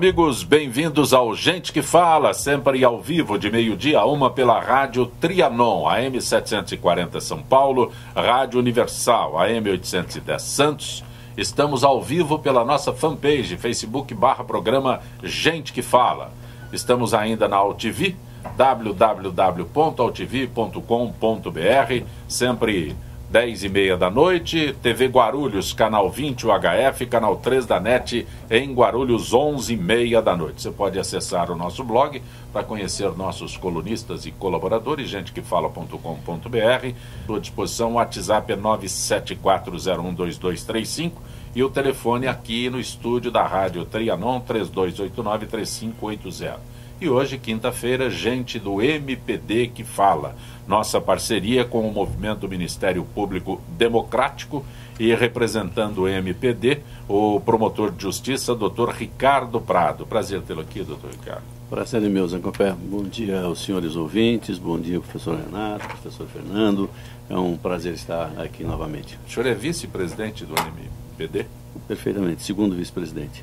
amigos, bem-vindos ao Gente que Fala, sempre ao vivo, de meio-dia a 1 pela Rádio Trianon, AM 740 São Paulo, Rádio Universal, AM 810 Santos. Estamos ao vivo pela nossa fanpage, Facebook/programa Gente que Fala. Estamos ainda na AltV, www.altv.com.br, sempre 10h30 da noite, TV Guarulhos, canal 20 UHF, canal 3 da NET, em Guarulhos, 11h30 da noite. Você pode acessar o nosso blog para conhecer nossos colunistas e colaboradores, gentequefala.com.br. À sua disposição, o WhatsApp é 974012235 e o telefone aqui no estúdio da Rádio Trianon, 3289-3580. E hoje, quinta-feira, gente do MPD que fala. Nossa parceria com o Movimento Ministério Público Democrático e representando o MPD, o promotor de justiça, doutor Ricardo Prado. Prazer tê-lo aqui, doutor Ricardo. Prazer é meu, Zé Copé. Bom dia aos senhores ouvintes, bom dia, professor Renato, professor Fernando. É um prazer estar aqui novamente. O senhor é vice-presidente do MPD? Perfeitamente, segundo vice-presidente.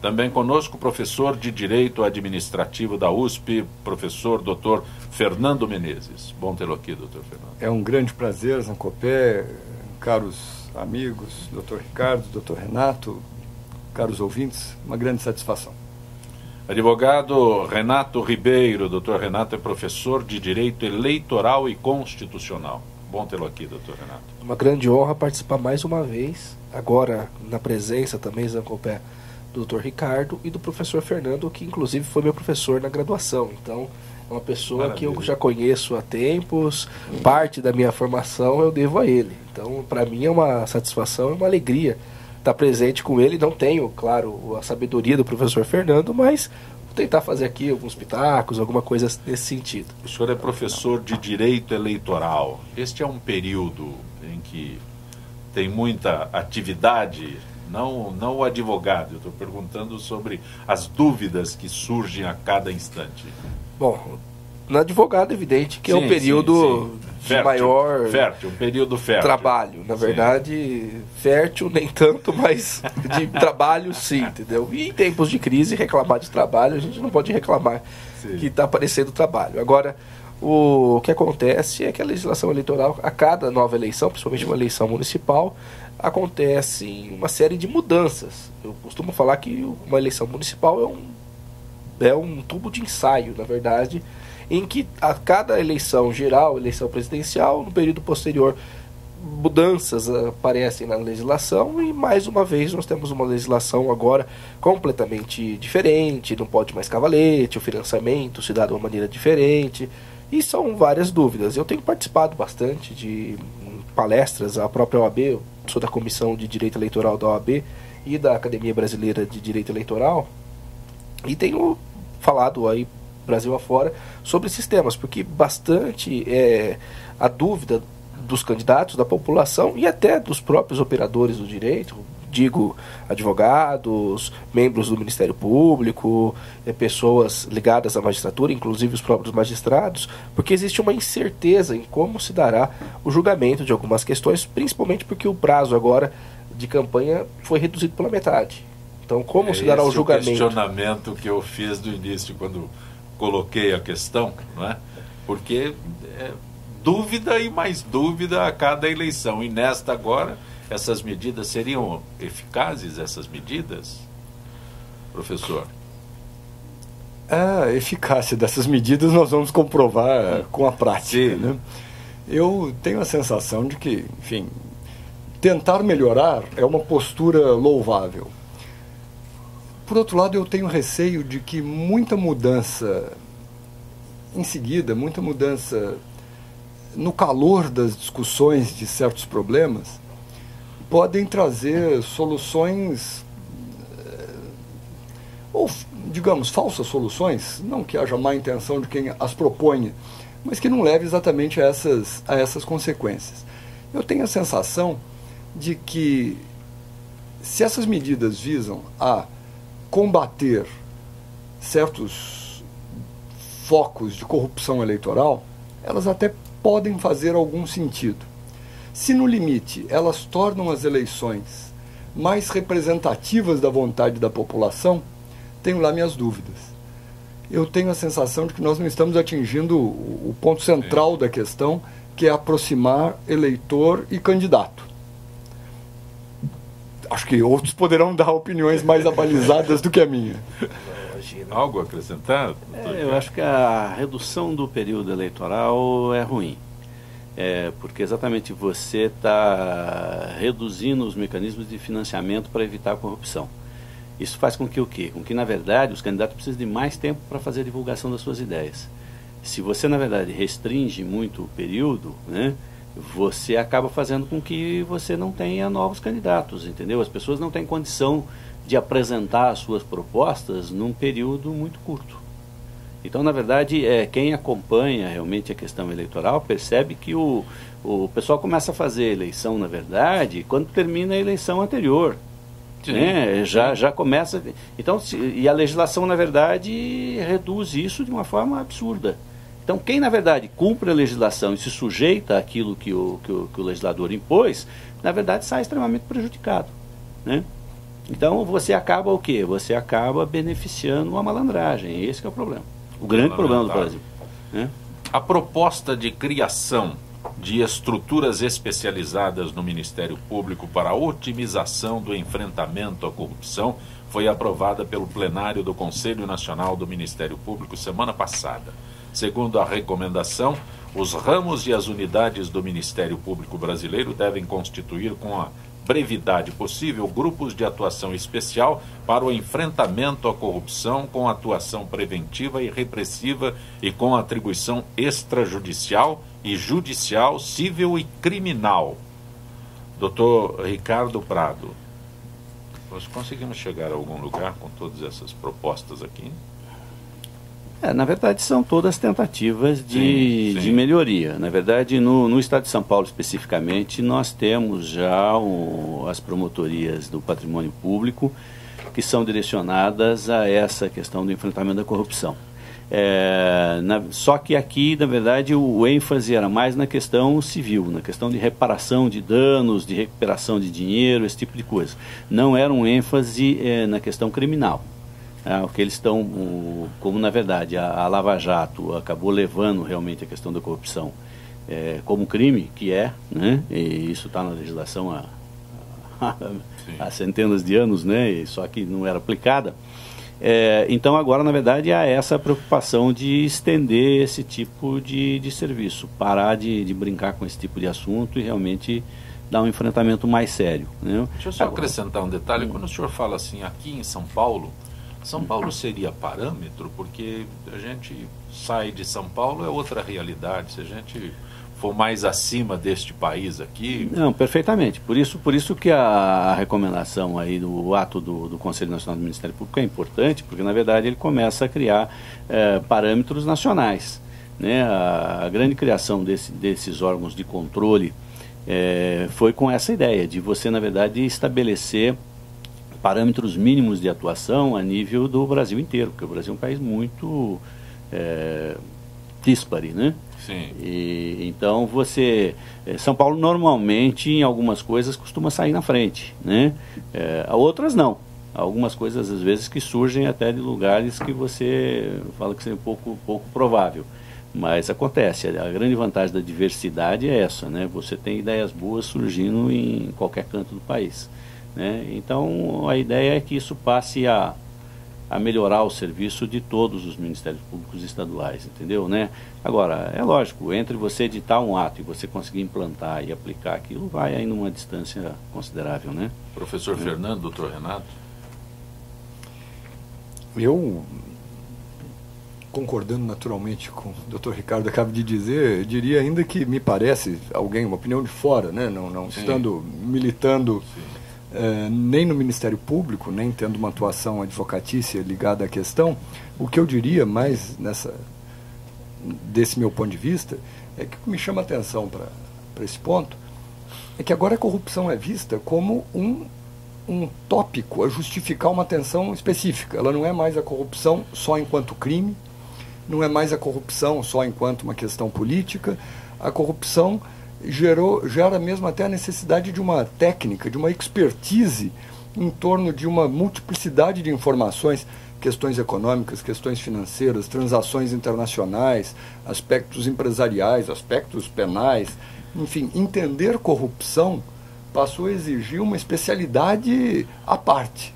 Também conosco o professor de Direito Administrativo da USP, professor Dr. Fernando Menezes. Bom tê-lo aqui, doutor Fernando. É um grande prazer, Zancopé, caros amigos, doutor Ricardo, doutor Renato, caros ouvintes, uma grande satisfação. Advogado Renato Ribeiro. Doutor Renato é professor de Direito Eleitoral e Constitucional. Bom tê-lo aqui, doutor Renato. Uma grande honra participar mais uma vez, agora na presença também, Zancopé, do Dr. Ricardo e do professor Fernando, que inclusive foi meu professor na graduação. Então, é uma pessoa que eu já conheço há tempos, parte da minha formação eu devo a ele. Então, para mim é uma satisfação, é uma alegria estar presente com ele. Não tenho, claro, a sabedoria do professor Fernando, mas vou tentar fazer aqui alguns pitacos, alguma coisa nesse sentido. O senhor é professor de Direito Eleitoral. Este é um período em que tem muita atividade. Não o advogado, eu estou perguntando sobre as dúvidas que surgem a cada instante. Bom, no advogado é evidente que é um período de fértil, maior um período fértil. Trabalho. Na verdade, fértil nem tanto, mas de trabalho sim, entendeu? E em tempos de crise, reclamar de trabalho, a gente não pode reclamar que está aparecendo trabalho. Agora, o que acontece é que a legislação eleitoral, a cada nova eleição, principalmente uma eleição municipal, acontece uma série de mudanças. Eu costumo falar que uma eleição municipal é um tubo de ensaio, na verdade, em que a cada eleição geral, eleição presidencial, no período posterior, mudanças aparecem na legislação e, mais uma vez, nós temos uma legislação agora completamente diferente, não pode mais cavalete, o financiamento se dá de uma maneira diferente, e são várias dúvidas. Eu tenho participado bastante de palestras, a própria OAB, eu sou da Comissão de Direito Eleitoral da OAB e da Academia Brasileira de Direito Eleitoral, e falado aí Brasil afora sobre esses temas, porque bastante a dúvida dos candidatos, da população e até dos próprios operadores do direito, digo advogados, membros do Ministério Público, pessoas ligadas à magistratura, inclusive os próprios magistrados, porque existe uma incerteza em como se dará o julgamento de algumas questões, principalmente porque o prazo agora de campanha foi reduzido pela metade. Então, como se dará o julgamento? Esse é o questionamento que eu fiz do início, quando coloquei a questão, não é? Porque dúvida e mais dúvida a cada eleição, e nesta agora, essas medidas seriam eficazes, essas medidas, professor? A eficácia dessas medidas nós vamos comprovar com a prática, né? Eu tenho a sensação de que, enfim, tentar melhorar é uma postura louvável. Por outro lado, eu tenho receio de que muita mudança em seguida, muita mudança no calor das discussões de certos problemas, podem trazer soluções, ou digamos, falsas soluções, não que haja má intenção de quem as proponha, mas que não leve exatamente a essas consequências. Eu tenho a sensação de que, se essas medidas visam a combater certos focos de corrupção eleitoral, elas até podem fazer algum sentido. Se no limite elas tornam as eleições mais representativas da vontade da população, tenho lá minhas dúvidas. Eu tenho a sensação de que nós não estamos atingindo o ponto central da questão, que é aproximar eleitor e candidato. Acho que outros poderão dar opiniões mais abalizadas do que a minha. Algo a acrescentar? Eu acho que a redução do período eleitoral é ruim. Porque exatamente você está reduzindo os mecanismos de financiamento para evitar a corrupção. Isso faz com que o quê? Com que, na verdade, os candidatos precisem de mais tempo para fazer a divulgação das suas ideias. Se você, na verdade, restringe muito o período, né, você acaba fazendo com que você não tenha novos candidatos, entendeu? As pessoas não têm condição de apresentar as suas propostas num período muito curto. Então, na verdade, quem acompanha realmente a questão eleitoral percebe que o pessoal começa a fazer eleição, na verdade, quando termina a eleição anterior. Né? Já começa. Então, e a legislação, na verdade, reduz isso de uma forma absurda. Então, quem, na verdade, cumpre a legislação e se sujeita àquilo que o legislador impôs, na verdade, sai extremamente prejudicado. Né? Então, você acaba o quê? Você acaba beneficiando a malandragem. Esse que é o problema. O grande problema do Brasil. Né? A proposta de criação de estruturas especializadas no Ministério Público para a otimização do enfrentamento à corrupção foi aprovada pelo plenário do Conselho Nacional do Ministério Público semana passada. Segundo a recomendação, os ramos e as unidades do Ministério Público brasileiro devem constituir com a brevidade possível grupos de atuação especial para o enfrentamento à corrupção com atuação preventiva e repressiva e com atribuição extrajudicial e judicial, civil e criminal. Dr. Ricardo Prado, nós conseguimos chegar a algum lugar com todas essas propostas aqui? Na verdade, são todas tentativas de melhoria. Na verdade, no estado de São Paulo, especificamente, nós temos já as promotorias do patrimônio público que são direcionadas a essa questão do enfrentamento da corrupção. Só que aqui, na verdade, o ênfase era mais na questão civil, na questão de reparação de danos, de recuperação de dinheiro, esse tipo de coisa. Não era um ênfase na questão criminal. O que eles estão, como na verdade a Lava Jato acabou levando realmente a questão da corrupção como crime, que né? E isso está na legislação há centenas de anos, né? Só que não era aplicada. Então agora, na verdade, há essa preocupação de estender esse tipo de serviço, parar de brincar com esse tipo de assunto e realmente dar um enfrentamento mais sério. Né? Deixa eu só acrescentar um detalhe. Quando o senhor fala assim, aqui em São Paulo seria parâmetro, porque a gente sai de São Paulo, é outra realidade. Se a gente for mais acima deste país aqui... Não, perfeitamente. Por isso que a recomendação aí do ato do Conselho Nacional do Ministério Público é importante, porque na verdade ele começa a criar parâmetros nacionais. Né? A grande criação desses órgãos de controle foi com essa ideia de você, na verdade, estabelecer parâmetros mínimos de atuação a nível do Brasil inteiro, porque o Brasil é um país muito díspare, né? Sim. Então São Paulo normalmente em algumas coisas costuma sair na frente, né? Outras não. Algumas coisas às vezes que surgem até de lugares que você fala que seria pouco provável. Mas acontece, a grande vantagem da diversidade é essa, né? Você tem ideias boas surgindo em qualquer canto do país. Né? Então a ideia é que isso passe a melhorar o serviço de todos os ministérios públicos estaduais, entendeu? Né? Agora, é lógico, entre você editar um ato e você conseguir implantar e aplicar aquilo, vai aí numa distância considerável, né? Professor Fernando, doutor Renato? Eu, concordando naturalmente com o doutor Ricardo acaba de dizer, eu diria ainda que me parece, uma opinião de fora, né? Não estando militando nem no Ministério Público, nem tendo uma atuação advocatícia ligada à questão, o que eu diria mais desse meu ponto de vista, é que o que me chama a atenção para esse ponto, é que agora a corrupção é vista como um tópico a justificar uma atenção específica. Ela não é mais a corrupção só enquanto crime, não é mais a corrupção só enquanto uma questão política. A corrupção gera mesmo até a necessidade de uma técnica, de uma expertise em torno de uma multiplicidade de informações, questões econômicas, questões financeiras, transações internacionais, aspectos empresariais, aspectos penais, enfim, entender corrupção passou a exigir uma especialidade à parte,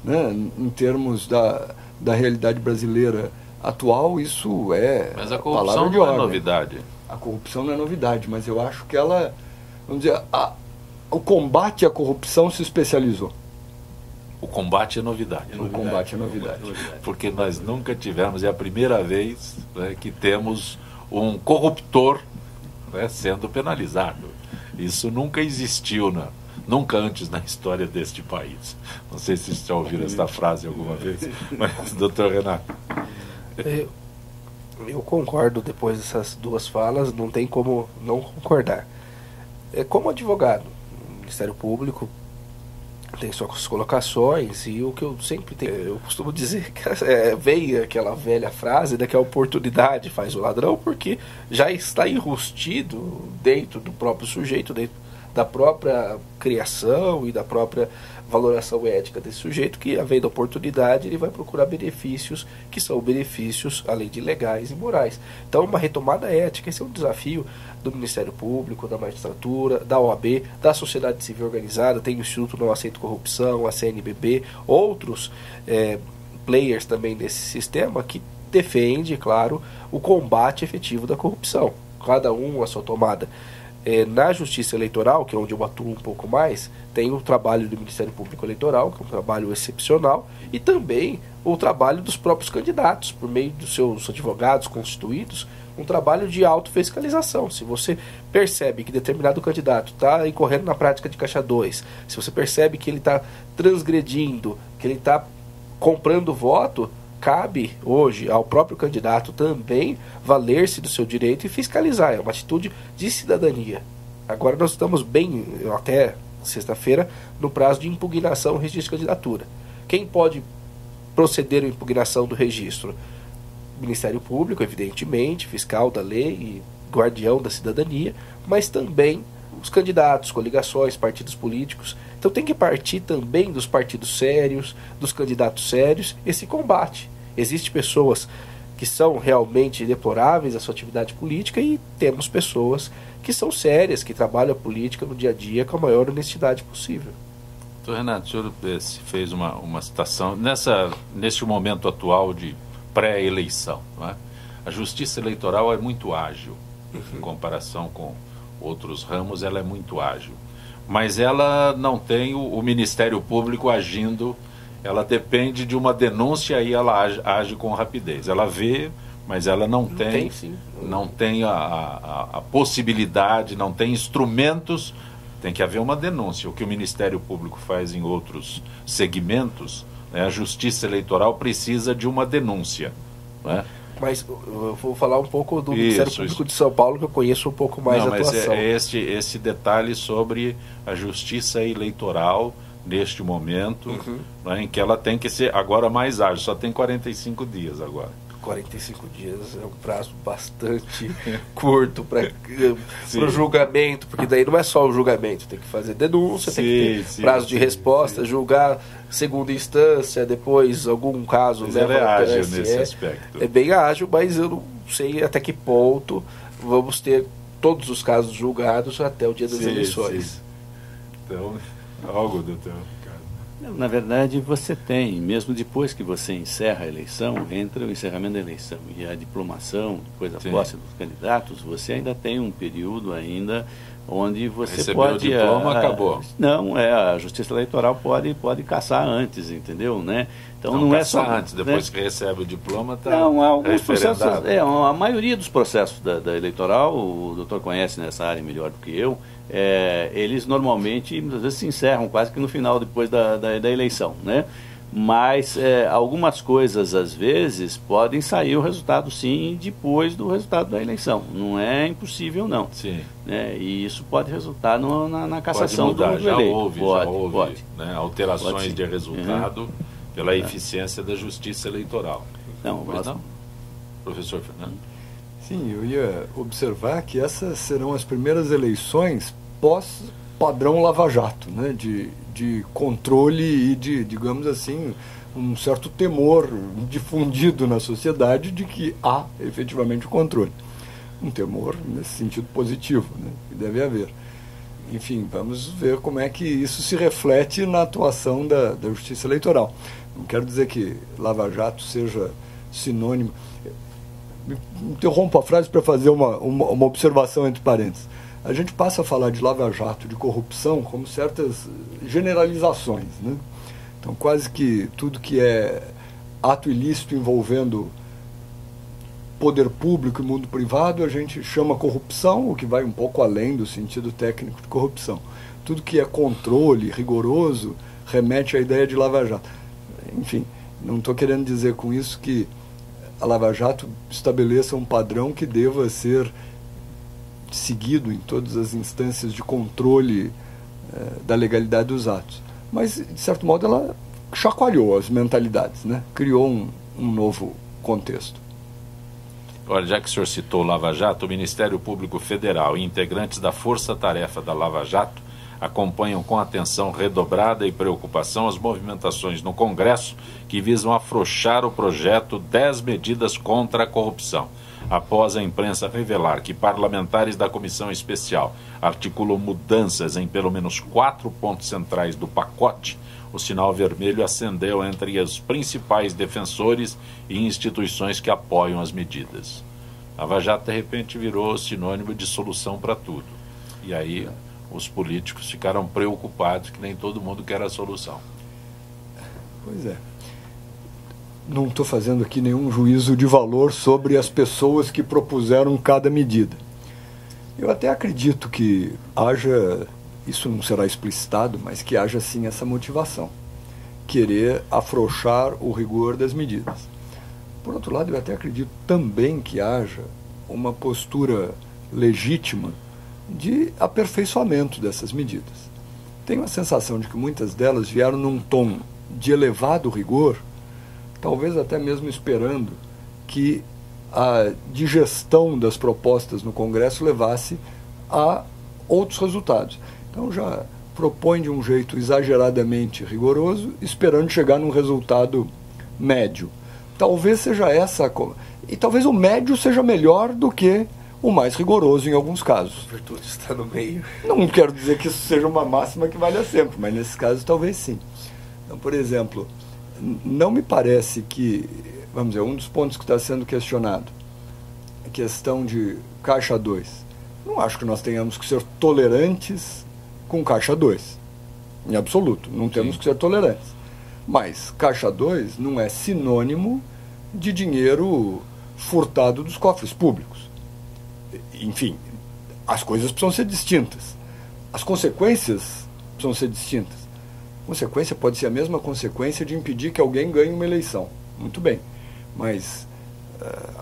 né? Em termos da realidade brasileira atual, isso é Mas a corrupção não é novidade. A corrupção não é novidade, mas eu acho que ela, vamos dizer, o combate à corrupção se especializou. O combate é novidade. O combate é novidade. Porque nós nunca tivemos, é a primeira vez, né, que temos um corruptor, né, sendo penalizado. Isso nunca existiu, nunca antes na história deste país. Não sei se vocês já ouviram essa frase alguma vez, mas, doutor Renato. Eu concordo, depois dessas duas falas, não tem como não concordar. Como advogado, o Ministério Público tem suas colocações, e o que eu sempre tenho, eu costumo dizer que veio aquela velha frase, que a oportunidade faz o ladrão, porque já está enrustido dentro do próprio sujeito, dentro da própria criação e da própria valoração ética desse sujeito, que, havendo oportunidade, ele vai procurar benefícios que são benefícios, além de legais e morais. Então, uma retomada ética, esse é um desafio do Ministério Público, da magistratura, da OAB, da sociedade civil organizada, tem o Instituto Não Aceito Corrupção, a CNBB, outros players também desse sistema que defende, claro, o combate efetivo da corrupção, cada um a sua tomada. Na Justiça Eleitoral, que é onde eu atuo um pouco mais, tem o trabalho do Ministério Público Eleitoral, que é um trabalho excepcional, e também o trabalho dos próprios candidatos, por meio dos seus advogados constituídos, um trabalho de autofiscalização. Se você percebe que determinado candidato está incorrendo na prática de caixa 2, se você percebe que ele está transgredindo, que ele está comprando voto, cabe hoje ao próprio candidato também valer-se do seu direito e fiscalizar. É uma atitude de cidadania. Agora nós estamos bem, até sexta-feira, no prazo de impugnação do registro de candidatura. Quem pode proceder à impugnação do registro? Ministério Público, evidentemente, fiscal da lei e guardião da cidadania, mas também os candidatos, coligações, partidos políticos. Então tem que partir também dos partidos sérios, dos candidatos sérios, esse combate. Existem pessoas que são realmente deploráveis a sua atividade política e temos pessoas que são sérias, que trabalham a política no dia a dia com a maior honestidade possível. Doutor Renato, o senhor fez uma citação neste momento atual de pré-eleição, não é? A justiça eleitoral é muito ágil, em comparação com outros ramos, ela é muito ágil, mas ela não tem o Ministério Público agindo, ela depende de uma denúncia e ela age com rapidez, ela vê, mas ela não tem a possibilidade, não tem instrumentos, tem que haver uma denúncia. O que o Ministério Público faz em outros segmentos, né, a justiça eleitoral precisa de uma denúncia, né? Mas eu vou falar um pouco do Ministério Público de São Paulo, que eu conheço um pouco mais a atuação. Mas esse detalhe sobre a justiça eleitoral neste momento, né, em que ela tem que ser agora mais ágil, só tem 45 dias agora. 45 dias é um prazo bastante curto para o julgamento, porque daí não é só o julgamento, tem que fazer denúncia, tem que ter prazo de resposta, julgar segunda instância, depois algum caso leva é ágil nesse aspecto. É bem ágil, mas eu não sei até que ponto vamos ter todos os casos julgados até o dia das eleições. Então, algo, doutor. Na verdade, você tem, mesmo depois que você encerra a eleição, entra o encerramento da eleição e a diplomação, depois da posse dos candidatos, você ainda tem um período ainda onde você recebeu pode... o diploma, acabou. Não, a Justiça Eleitoral pode caçar antes, entendeu? Né? Então não é só antes, depois que recebe o diploma, está alguns processos, a maioria dos processos da eleitoral, o doutor conhece nessa área melhor do que eu, eles normalmente, muitas vezes, se encerram quase que no final, depois da eleição, né? Mas algumas coisas, às vezes, podem sair o resultado, sim, depois do resultado da eleição. Não é impossível, não. Sim. Né? E isso pode resultar na cassação pode mudar, do eleito. Já houve né? Alterações de resultado pela eficiência da justiça eleitoral. Não, Professor Fernando? Sim, eu ia observar que essas serão as primeiras eleições padrão Lava Jato, né? De controle e de, digamos assim, um certo temor difundido na sociedade de que há efetivamente controle. Um temor nesse sentido positivo, né? Que deve haver. Enfim, vamos ver como é que isso se reflete na atuação da Justiça Eleitoral. Não quero dizer que Lava Jato seja sinônimo. Me interrompo a frase para fazer uma observação entre parênteses. A gente passa a falar de Lava Jato, de corrupção, como certas generalizações, né? Então, quase que tudo que é ato ilícito envolvendo poder público e mundo privado, a gente chama corrupção, o que vai um pouco além do sentido técnico de corrupção. Tudo que é controle rigoroso remete à ideia de Lava Jato. Enfim, não estou querendo dizer com isso que a Lava Jato estabeleça um padrão que deva ser seguido em todas as instâncias de controle da legalidade dos atos. Mas, de certo modo, ela chacoalhou as mentalidades, né? Criou um novo contexto. Olha, já que o senhor citou o Lava Jato, o Ministério Público Federal e integrantes da Força-Tarefa da Lava Jato acompanham com atenção redobrada e preocupação as movimentações no Congresso que visam afrouxar o projeto 10 medidas contra a corrupção. Após a imprensa revelar que parlamentares da Comissão Especial articulam mudanças em pelo menos 4 pontos centrais do pacote, o sinal vermelho acendeu entre os principais defensores e instituições que apoiam as medidas. A Lava Jato, de repente, virou sinônimo de solução para tudo. E aí os políticos ficaram preocupados que nem todo mundo quer a solução. Pois é. Não estou fazendo aqui nenhum juízo de valor sobre as pessoas que propuseram cada medida. Eu até acredito que haja, isso não será explicitado, mas que haja sim essa motivação, querer afrouxar o rigor das medidas. Por outro lado, eu até acredito também que haja uma postura legítima de aperfeiçoamento dessas medidas. Tenho a sensação de que muitas delas vieram num tom de elevado rigor, talvez até mesmo esperando que a digestão das propostas no Congresso levasse a outros resultados. Então já propõe de um jeito exageradamente rigoroso, esperando chegar num resultado médio. Talvez seja essa, e talvez o médio seja melhor do que o mais rigoroso em alguns casos. A virtude está no meio. Não quero dizer que isso seja uma máxima que valha sempre, mas nesses casos talvez sim. Então, por exemplo, não me parece que, vamos dizer, um dos pontos que está sendo questionado, a questão de caixa 2. Não acho que nós tenhamos que ser tolerantes com caixa 2, em absoluto, não temos que ser tolerantes. Mas caixa 2 não é sinônimo de dinheiro furtado dos cofres públicos. Enfim, as coisas precisam ser distintas. As consequências precisam ser distintas. Consequência pode ser a mesma consequência de impedir que alguém ganhe uma eleição. Muito bem. Mas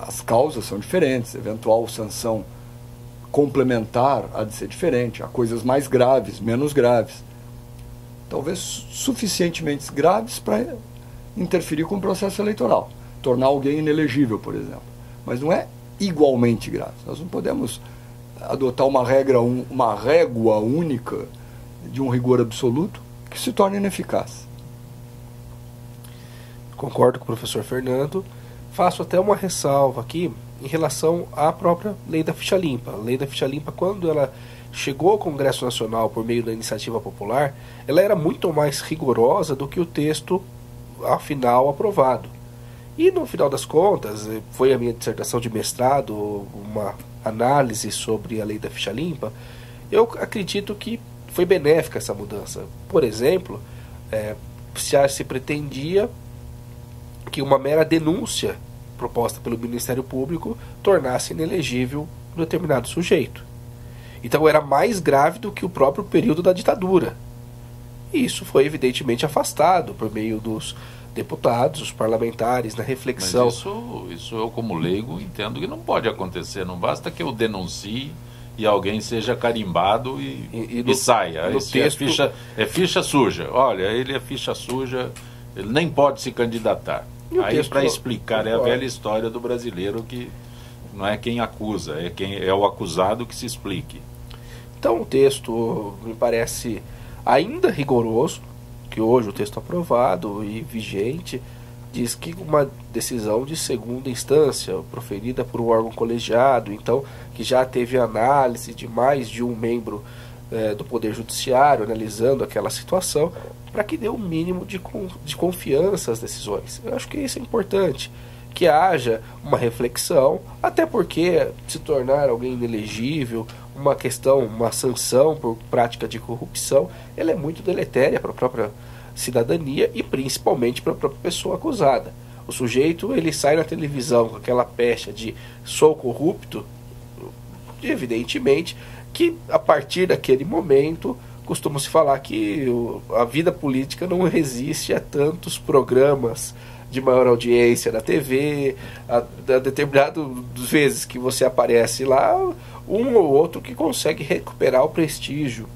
as causas são diferentes. Eventual sanção complementar há de ser diferente. Há coisas mais graves, menos graves. Talvez suficientemente graves para interferir com o processo eleitoral. Tornar alguém inelegível, por exemplo. Mas não é igualmente grave. Nós não podemos adotar uma régua única de um rigor absoluto que se torne ineficaz. Concordo com o professor Fernando. Faço até uma ressalva aqui em relação à própria Lei da Ficha Limpa. A Lei da Ficha Limpa, quando ela chegou ao Congresso Nacional por meio da iniciativa popular, ela era muito mais rigorosa do que o texto afinal aprovado. E no final das contas, foi a minha dissertação de mestrado, uma análise sobre a Lei da Ficha Limpa, eu acredito que foi benéfica essa mudança. Por exemplo, se pretendia que uma mera denúncia proposta pelo Ministério Público tornasse inelegível um determinado sujeito. Então era mais grave do que o próprio período da ditadura. E isso foi evidentemente afastado por meio dos deputados, os parlamentares, na reflexão. Mas isso eu, como leigo, entendo que não pode acontecer. Não basta que eu denuncie e alguém seja carimbado e saia. No texto... é ficha suja. Olha, ele é ficha suja, ele nem pode se candidatar. Aí, para explicar, é a velha história do brasileiro que não é quem acusa, é o acusado que se explique. Então o texto me parece ainda rigoroso, que hoje o texto aprovado e vigente diz que uma decisão de segunda instância, proferida por um órgão colegiado, então que já teve análise de mais de um membro do Poder Judiciário analisando aquela situação, para que dê um mínimo de confiança às decisões. Eu acho que isso é importante, que haja uma reflexão, até porque se tornar alguém inelegível, uma questão, uma sanção por prática de corrupção, ela é muito deletéria para a própria cidadania e principalmente para a própria pessoa acusada. O sujeito, ele sai na televisão com aquela pecha de sou corrupto, evidentemente que a partir daquele momento costuma-se falar que a vida política não resiste a tantos programas de maior audiência na TV, a determinadas vezes que você aparece lá, um ou outro que consegue recuperar o prestígio,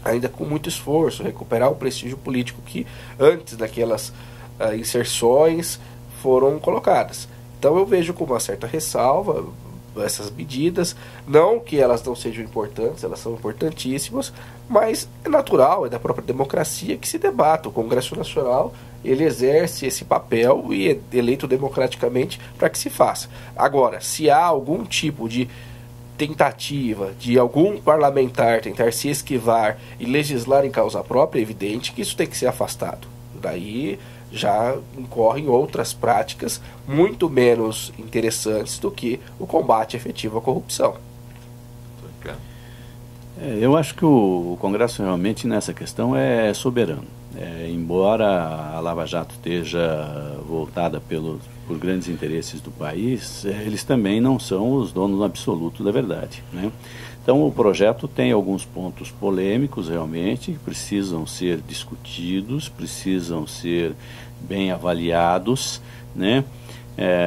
ainda com muito esforço, recuperar o prestígio político que antes daquelas inserções foram colocadas. Então eu vejo com uma certa ressalva essas medidas, não que elas não sejam importantes, elas são importantíssimas, mas é natural, é da própria democracia que se debata. O Congresso Nacional, ele exerce esse papel e é eleito democraticamente para que se faça. Agora, se há algum tipo de tentativa de algum parlamentar tentar se esquivar e legislar em causa própria, é evidente que isso tem que ser afastado. Daí já incorrem outras práticas muito menos interessantes do que o combate efetivo à corrupção. Eu acho que o Congresso realmente nessa questão é soberano. Embora a Lava Jato esteja voltada por grandes interesses do país, eles também não são os donos absolutos da verdade, né? Então o projeto tem alguns pontos polêmicos realmente, que precisam ser discutidos, precisam ser bem avaliados, né?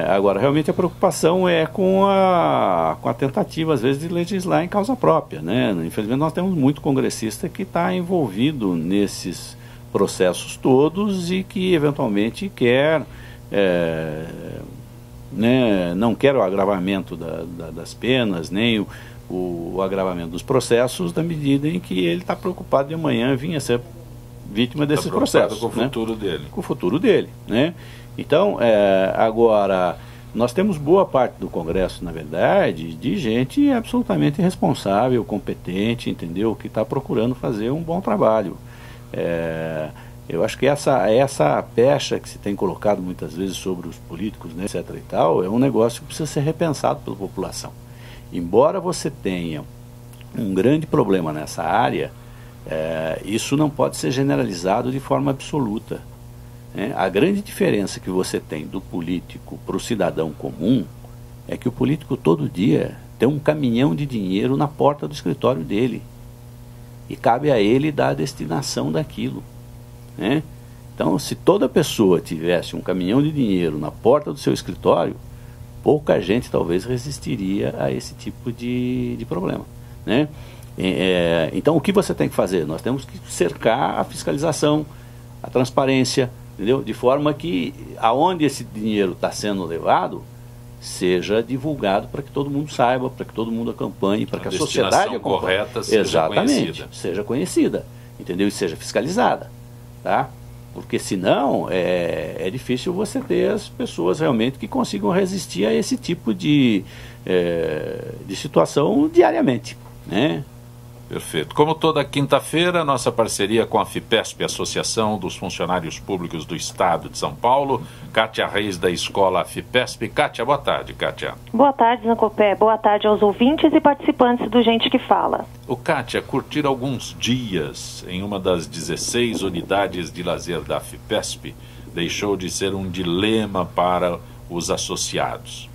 Agora, realmente a preocupação é com a tentativa, às vezes, de legislar em causa própria, né? Infelizmente nós temos muito congressista que está envolvido nesses processos todos e que eventualmente quer, né, não quer o agravamento das penas, nem o agravamento dos processos, na medida em que ele está preocupado de amanhã vir a ser vítima desses processos. Com o futuro dele. Com o futuro dele, né? Então, agora, nós temos boa parte do Congresso, na verdade, de gente absolutamente responsável, competente, entendeu? Que está procurando fazer um bom trabalho. Eu acho que essa pecha que se tem colocado muitas vezes sobre os políticos, né, etc. e tal, é um negócio que precisa ser repensado pela população. Embora você tenha um grande problema nessa área, isso não pode ser generalizado de forma absoluta. A grande diferença que você tem do político para o cidadão comum é que o político todo dia tem um caminhão de dinheiro na porta do escritório dele e cabe a ele dar a destinação daquilo, né? Então, se toda pessoa tivesse um caminhão de dinheiro na porta do seu escritório, pouca gente talvez resistiria a esse tipo de problema, né? Então, o que você tem que fazer? Nós temos que cercar a fiscalização, a transparência, entendeu? De forma que aonde esse dinheiro está sendo levado seja divulgado para que todo mundo saiba, para que todo mundo acompanhe, para que a sociedade acompanhe. Correta seja conhecida. Seja conhecida, entendeu? E seja fiscalizada, tá? Porque senão é difícil você ter as pessoas realmente que consigam resistir a esse tipo de situação diariamente, né? Perfeito. Como toda quinta-feira, nossa parceria com a FIPESP, Associação dos Funcionários Públicos do Estado de São Paulo. Kátia Reis, da Escola FIPESP. Kátia, boa tarde, Kátia. Boa tarde, Zancopé. Boa tarde aos ouvintes e participantes do Gente que Fala. Kátia, curtir alguns dias em uma das 16 unidades de lazer da FIPESP deixou de ser um dilema para os associados.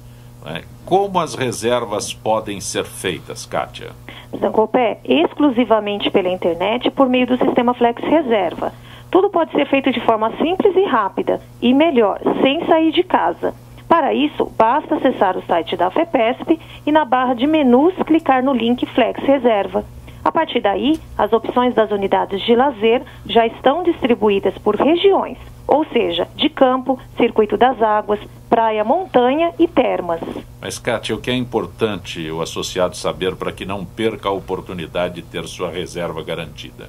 Como as reservas podem ser feitas, Kátia? Zancopé, exclusivamente pela internet por meio do sistema Flex Reserva. Tudo pode ser feito de forma simples e rápida, e melhor, sem sair de casa. Para isso, basta acessar o site da FEPESP e na barra de menus clicar no link Flex Reserva. A partir daí, as opções das unidades de lazer já estão distribuídas por regiões, ou seja, de campo, circuito das águas, praia, montanha e termas. Mas, Kátia, o que é importante o associado saber para que não perca a oportunidade de ter sua reserva garantida?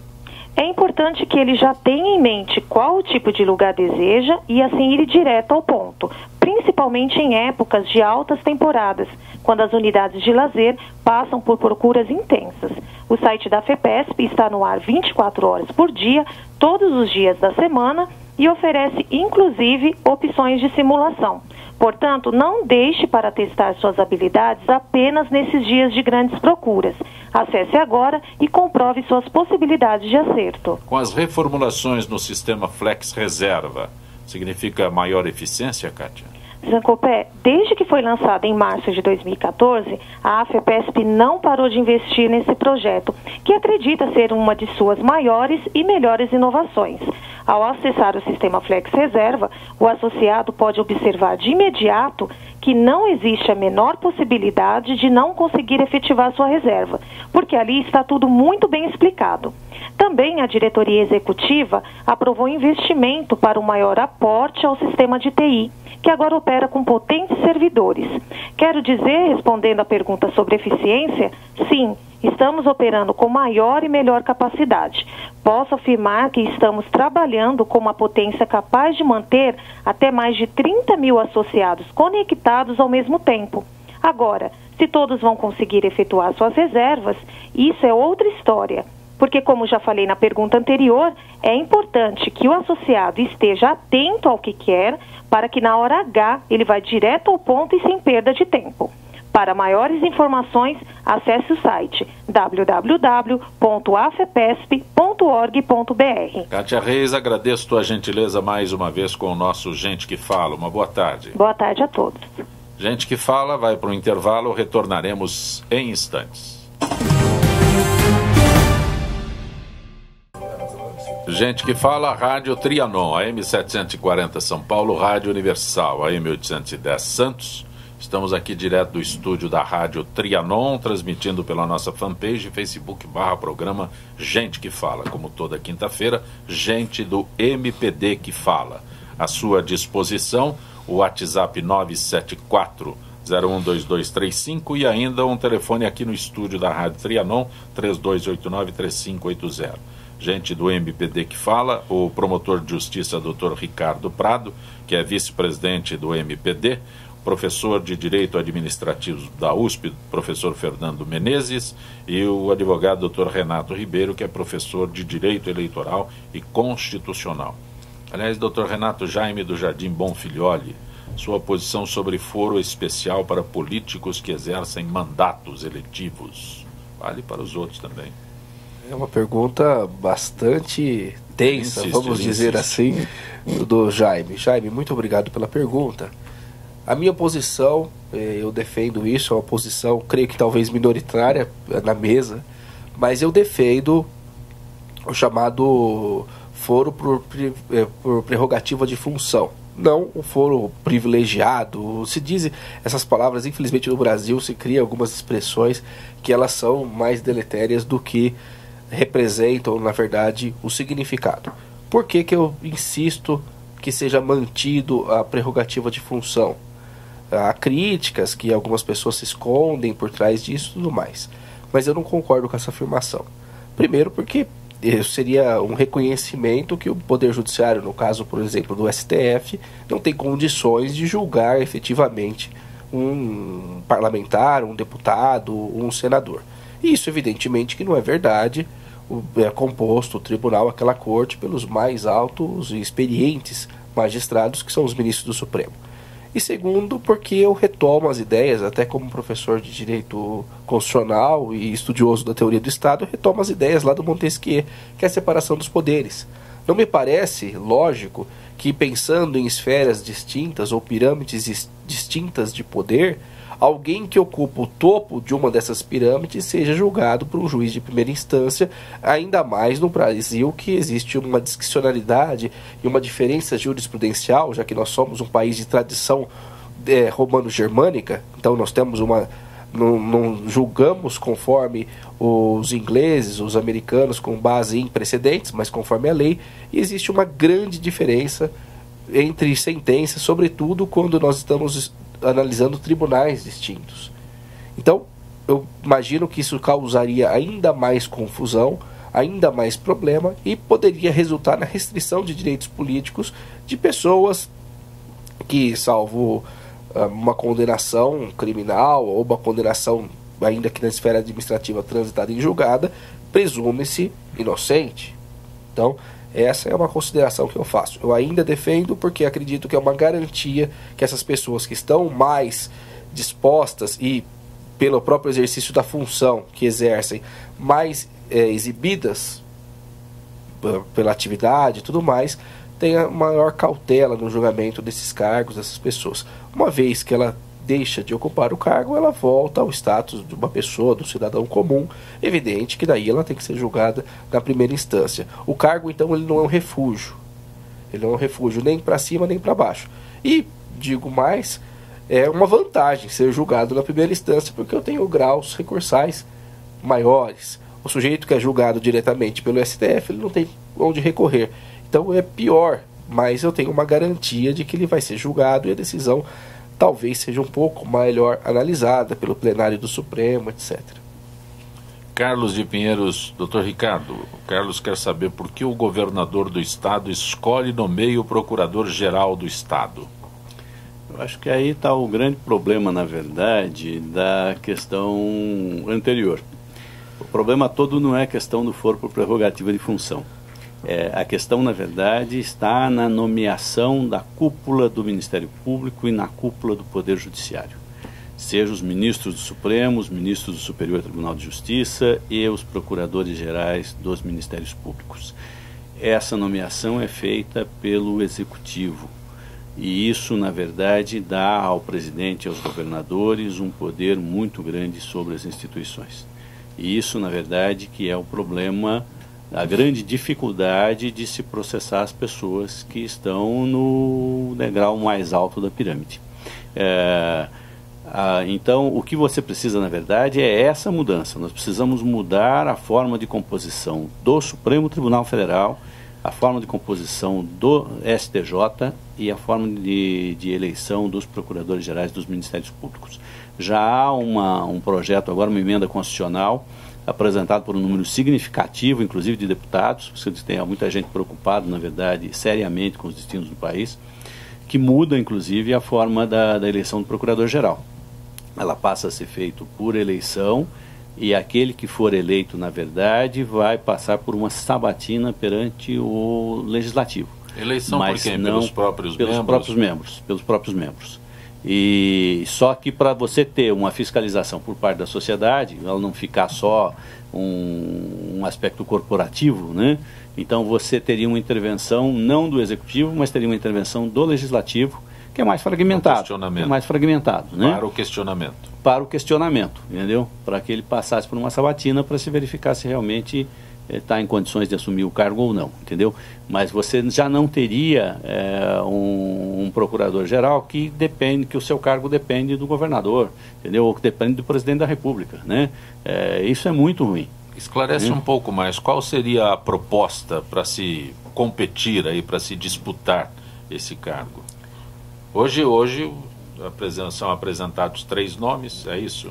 É importante que ele já tenha em mente qual o tipo de lugar deseja e assim ir direto ao ponto, principalmente em épocas de altas temporadas, quando as unidades de lazer passam por procuras intensas. O site da FEPESP está no ar 24 horas por dia, todos os dias da semana, e oferece inclusive opções de simulação. Portanto, não deixe para testar suas habilidades apenas nesses dias de grandes procuras. Acesse agora e comprove suas possibilidades de acerto. Com as reformulações no sistema Flex Reserva, significa maior eficiência, Kátia? Zancopé, desde que foi lançada em março de 2014, a AFEPESP não parou de investir nesse projeto, que acredita ser uma de suas maiores e melhores inovações. Ao acessar o sistema Flex Reserva, o associado pode observar de imediato que não existe a menor possibilidade de não conseguir efetivar sua reserva, porque ali está tudo muito bem explicado. Também a diretoria executiva aprovou investimento para um maior aporte ao sistema de TI, que agora opera com potentes servidores. Quero dizer, respondendo à pergunta sobre eficiência, sim, estamos operando com maior e melhor capacidade. Posso afirmar que estamos trabalhando com uma potência capaz de manter até mais de 30 mil associados conectados ao mesmo tempo. Agora, se todos vão conseguir efetuar suas reservas, isso é outra história. Porque, como já falei na pergunta anterior, é importante que o associado esteja atento ao que quer, para que na hora H ele vá direto ao ponto e sem perda de tempo. Para maiores informações, acesse o site www.afepesp.org.br. Kátia Reis, agradeço tua gentileza mais uma vez com o nosso Gente que Fala. Uma boa tarde. Boa tarde a todos. Gente que Fala vai para o intervalo, retornaremos em instantes. Gente que Fala, Rádio Trianon, AM 740 São Paulo, Rádio Universal, AM 810 Santos. Estamos aqui direto do estúdio da Rádio Trianon, transmitindo pela nossa fanpage, Facebook/programa Gente que Fala. Como toda quinta-feira, gente do MPD que fala. À sua disposição, o WhatsApp 974-012235 e ainda um telefone aqui no estúdio da Rádio Trianon, 3289-3580. Gente do MPD que fala, o promotor de justiça Dr. Ricardo Prado, que é vice-presidente do MPD, professor de Direito Administrativo da USP, professor Fernando Menezes, e o advogado Dr. Renato Ribeiro, que é professor de Direito Eleitoral e Constitucional. Aliás, Dr. Renato, Jaime do Jardim Bonfilioli, sua posição sobre foro especial para políticos que exercem mandatos eletivos. Vale para os outros também. É uma pergunta bastante tensa, vamos dizer assim, do Jaime. Jaime, muito obrigado pela pergunta. A minha posição, eu defendo isso, é uma posição, creio que talvez minoritária na mesa, mas eu defendo o chamado foro por prerrogativa de função. Não o foro privilegiado. Se diz essas palavras, infelizmente no Brasil se cria algumas expressões que elas são mais deletérias do que representam, na verdade, o significado. Por que que eu insisto que seja mantido a prerrogativa de função? Há críticas que algumas pessoas se escondem por trás disso e tudo mais. Mas eu não concordo com essa afirmação. Primeiro porque seria um reconhecimento que o Poder Judiciário, no caso, por exemplo, do STF, não tem condições de julgar efetivamente um parlamentar, um deputado, um senador. Isso, evidentemente, que não é verdade. É composto o tribunal, aquela corte, pelos mais altos e experientes magistrados, que são os ministros do Supremo. E segundo, porque eu retomo as ideias, até como professor de Direito Constitucional e estudioso da teoria do Estado, eu retomo as ideias lá do Montesquieu, que é a separação dos poderes. Não me parece lógico que, pensando em esferas distintas ou pirâmides distintas de poder, alguém que ocupa o topo de uma dessas pirâmides seja julgado por um juiz de primeira instância, ainda mais no Brasil, que existe uma discricionalidade e uma diferença jurisprudencial, já que nós somos um país de tradição romano-germânica, então nós temos não julgamos conforme os ingleses, os americanos, com base em precedentes, mas conforme a lei, e existe uma grande diferença entre sentenças, sobretudo quando nós estamos analisando tribunais distintos. Então, eu imagino que isso causaria ainda mais confusão, ainda mais problema e poderia resultar na restrição de direitos políticos de pessoas que, salvo uma condenação criminal ou uma condenação, ainda que na esfera administrativa transitada em julgada, presume-se inocente. Então, essa é uma consideração que eu faço. Eu ainda defendo porque acredito que é uma garantia que essas pessoas que estão mais dispostas e, pelo próprio exercício da função que exercem, mais exibidas pela atividade e tudo mais, tenha maior cautela no julgamento desses cargos, dessas pessoas. Uma vez que ela deixa de ocupar o cargo, ela volta ao status de uma pessoa, do cidadão comum. Evidente que daí ela tem que ser julgada na primeira instância. O cargo, então, ele não é um refúgio. Ele não é um refúgio nem para cima nem para baixo. E, digo mais, é uma vantagem ser julgado na primeira instância, porque eu tenho graus recursais maiores. O sujeito que é julgado diretamente pelo STF, ele não tem onde recorrer. Então é pior, mas eu tenho uma garantia de que ele vai ser julgado e a decisão talvez seja um pouco melhor analisada pelo plenário do Supremo, etc. Carlos de Pinheiros, doutor Ricardo, o Carlos quer saber por que o governador do estado escolhe e nomeia o procurador-geral do estado. Eu acho que aí está o grande problema, na verdade, da questão anterior. O problema todo não é a questão do foro por prerrogativa de função. A questão, na verdade, está na nomeação da cúpula do Ministério Público e na cúpula do Poder Judiciário. Seja os ministros do Supremo, os ministros do Superior Tribunal de Justiça e os procuradores gerais dos Ministérios Públicos. Essa nomeação é feita pelo Executivo. E isso, na verdade, dá ao presidente e aos governadores um poder muito grande sobre as instituições. E isso, na verdade, que é o problema, a grande dificuldade de se processar as pessoas que estão no degrau mais alto da pirâmide. Então, o que você precisa, na verdade, é essa mudança. Nós precisamos mudar a forma de composição do Supremo Tribunal Federal, a forma de composição do STJ e a forma de eleição dos procuradores gerais dos Ministérios Públicos. Já há um projeto agora, uma emenda constitucional, apresentado por um número significativo, inclusive de deputados, porque tem muita gente preocupada, na verdade, seriamente com os destinos do país, que muda, inclusive, a forma da eleição do procurador-geral. Ela passa a ser feita por eleição e aquele que for eleito, na verdade, vai passar por uma sabatina perante o Legislativo. Eleição mas por quem? Não pelos próprios membros? Pelos próprios membros. E só que para você ter uma fiscalização por parte da sociedade, ela não ficar só um aspecto corporativo, né? Então você teria uma intervenção não do Executivo, mas teria uma intervenção do Legislativo, que é mais fragmentado. Né? Para o questionamento. Para o questionamento, entendeu? Para que ele passasse por uma sabatina para se verificar se realmente está em condições de assumir o cargo ou não, entendeu? Mas você já não teria um procurador-geral que o seu cargo depende do governador, entendeu? Ou que depende do presidente da República, né? Isso é muito ruim. Esclarece um pouco mais, qual seria a proposta para se competir aí, para se disputar esse cargo? Hoje são apresentados 3 nomes, é isso?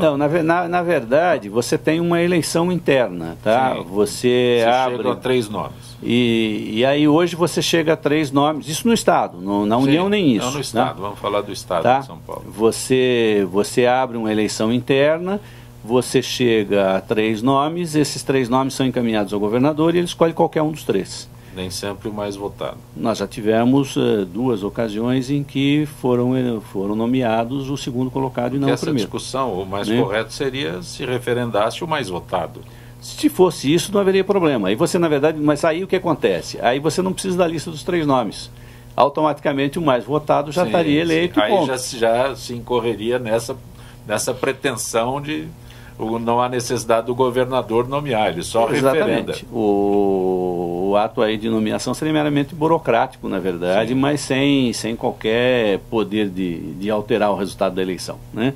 Não, na verdade, você tem uma eleição interna, tá? Sim. Você abre... chega a 3 nomes. E aí hoje você chega a 3 nomes, isso no Estado, na União nem isso. Não no Estado, né? Vamos falar do Estado tá? de São Paulo. Você abre uma eleição interna, você chega a 3 nomes, esses 3 nomes são encaminhados ao governador e ele escolhe qualquer um dos 3. Nem sempre o mais votado. Nós já tivemos 2 ocasiões em que foram nomeados o segundo colocado e não o primeiro. Essa discussão, o mais correto seria se referendasse o mais votado. Se fosse isso, não haveria problema. Aí você, na verdade, mas aí o que acontece? Aí você não precisa da lista dos 3 nomes. Automaticamente o mais votado já estaria eleito. Aí já se incorreria nessa pretensão de não há necessidade do governador nomear, ele só referenda. O ato aí de nomeação seria meramente burocrático, na verdade, sim, mas sem qualquer poder de alterar o resultado da eleição, né?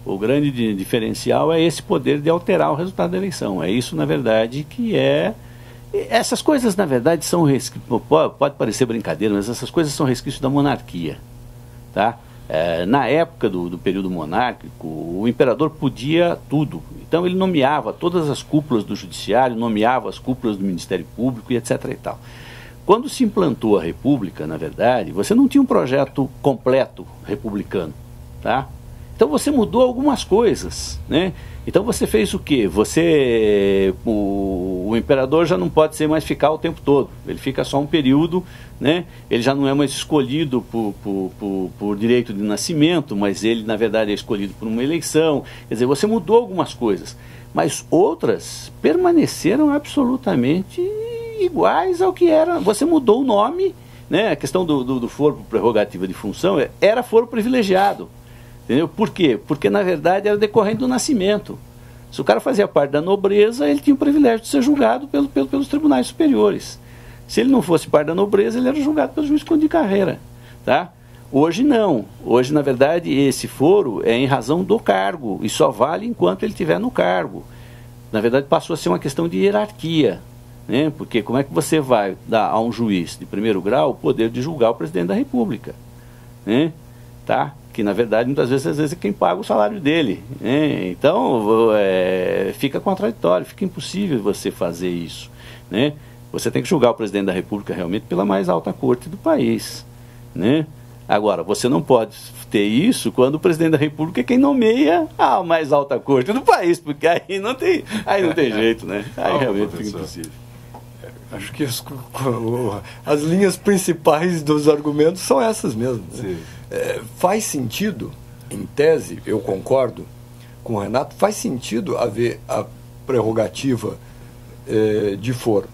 O grande diferencial é esse poder de alterar o resultado da eleição. É isso, na verdade, que é Essas coisas, na verdade, são pode parecer brincadeira, mas essas coisas são resquícios da monarquia, tá? Na época do período monárquico, o imperador podia tudo. Então ele nomeava todas as cúpulas do judiciário, nomeava as cúpulas do Ministério Público e etc. e tal. Quando se implantou a República, na verdade, você não tinha um projeto completo republicano, tá? Então você mudou algumas coisas, né? Então você fez o quê? O imperador já não pode ser mais ficar o tempo todo. Ele fica só um período, né? Ele já não é mais escolhido por direito de nascimento, mas ele, na verdade, é escolhido por uma eleição. Quer dizer, você mudou algumas coisas, mas outras permaneceram absolutamente iguais ao que era. Você mudou o nome, né? A questão do foro por prerrogativa de função era foro privilegiado. Entendeu? Por quê? Porque, na verdade, era decorrente do nascimento. Se o cara fazia parte da nobreza, ele tinha o privilégio de ser julgado pelos tribunais superiores. Se ele não fosse parte da nobreza, ele era julgado pelo juiz de carreira. Tá? Hoje não. Hoje, na verdade, esse foro é em razão do cargo e só vale enquanto ele estiver no cargo. Na verdade, passou a ser uma questão de hierarquia. Né? Porque como é que você vai dar a um juiz de primeiro grau o poder de julgar o presidente da República? Né? Tá? Que na verdade muitas vezes é quem paga o salário dele, né? Então fica contraditório, fica impossível você fazer isso, né? Você tem que julgar o presidente da República realmente pela mais alta corte do país, né? Agora, você não pode ter isso quando o presidente da República é quem nomeia a mais alta corte do país, porque aí não tem jeito, né? Aí realmente fica impossível. Acho que as linhas principais dos argumentos são essas mesmo. Né? Faz sentido, em tese, eu concordo com o Renato, faz sentido haver a prerrogativa de foro.